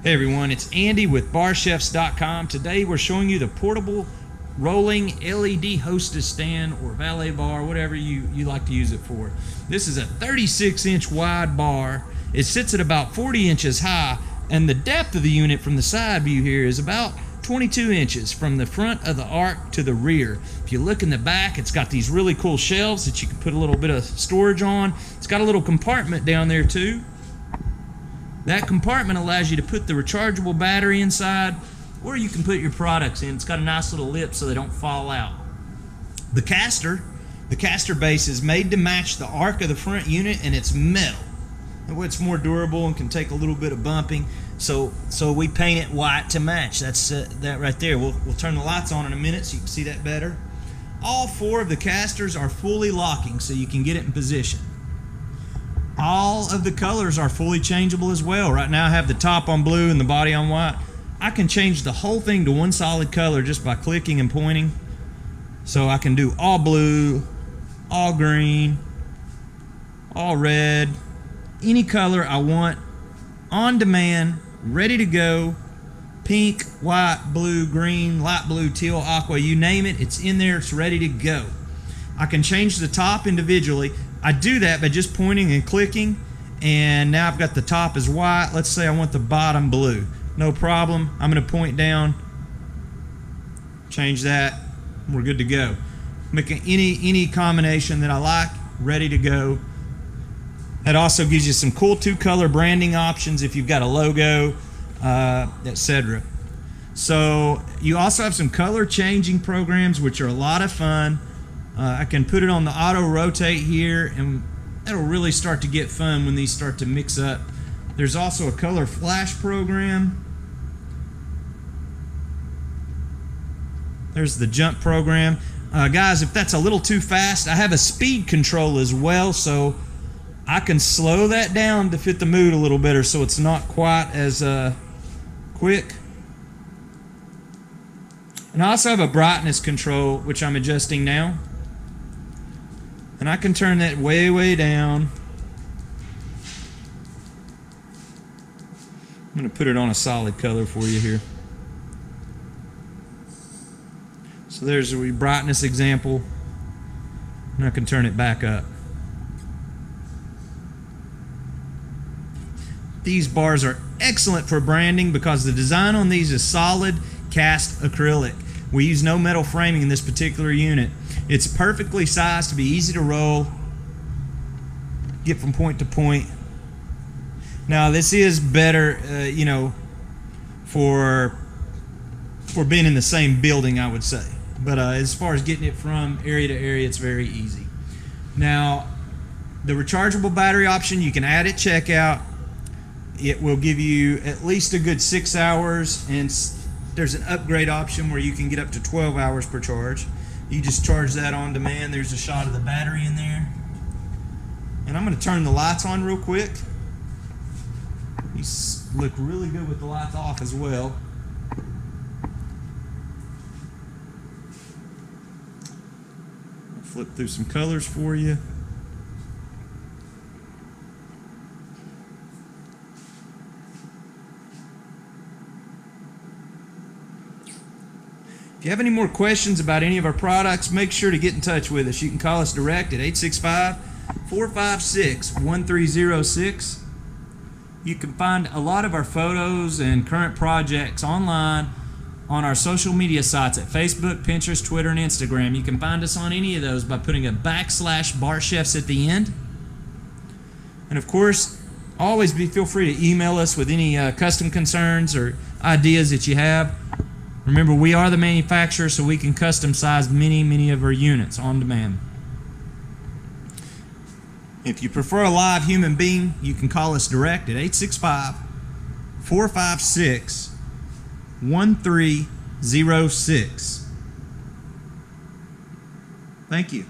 Hey everyone, it's Andy with barchefs.com. Today we're showing you the portable rolling LED hostess stand or valet bar, whatever you like to use it for. This is a 36-inch wide bar. It sits at about 40 inches high, and the depth of the unit from the side view here is about 22 inches from the front of the arc to the rear. If you look in the back, it's got these really cool shelves that you can put a little bit of storage on. It's got a little compartment down there too. That compartment allows you to put the rechargeable battery inside, or you can put your products in. It's got a nice little lip so they don't fall out. The caster base is made to match the arc of the front unit, and it's metal. It's more durable and can take a little bit of bumping, so we paint it white to match. That's that right there. We'll turn the lights on in a minute so you can see that better. All four of the casters are fully locking, so you can get it in position. All of the colors are fully changeable as well. Right now I have the top on blue and the body on white. I can change the whole thing to one solid color just by clicking and pointing. So I can do all blue, all green, all red, any color I want, on demand, ready to go. Pink, white, blue, green, light blue, teal, aqua, you name it, it's in there, it's ready to go. I can change the top individually. I do that by just pointing and clicking, and now I've got the top as white. Let's say I want the bottom blue. No problem. I'm going to point down, change that, we're good to go. Make any combination that I like, ready to go. That also gives you some cool two-color branding options if you've got a logo, etc. So you also have some color changing programs, which are a lot of fun. I can put it on the auto rotate here, and that'll really start to get fun when these start to mix up. There's also a color flash program. There's the jump program. Guys, if that's a little too fast, I have a speed control as well, so I can slow that down to fit the mood a little better so it's not quite as quick. And I also have a brightness control, which I'm adjusting now. And I can turn that way down. I'm going to put it on a solid color for you here. So there's a brightness example. And I can turn it back up. These bars are excellent for branding because the design on these is solid cast acrylic. We use no metal framing in this particular unit. It's perfectly sized to be easy to roll, get from point to point. Now this is better, for being in the same building, I would say. But as far as getting it from area to area, it's very easy. Now, the rechargeable battery option, you can add at checkout. It will give you at least a good 6 hours, and there's an upgrade option where you can get up to 12 hours per charge. You just charge that on demand. There's a shot of the battery in there. And I'm going to turn the lights on real quick. These look really good with the lights off as well. I'll flip through some colors for you. If you have any more questions about any of our products, make sure to get in touch with us. You can call us direct at 865-456-1306. You can find a lot of our photos and current projects online on our social media sites at Facebook, Pinterest, Twitter, and Instagram. You can find us on any of those by putting a /barchefs at the end. And of course, always feel free to email us with any custom concerns or ideas that you have. Remember, we are the manufacturer, so we can custom size many of our units on demand. If you prefer a live human being, you can call us direct at 865-456-1306. Thank you.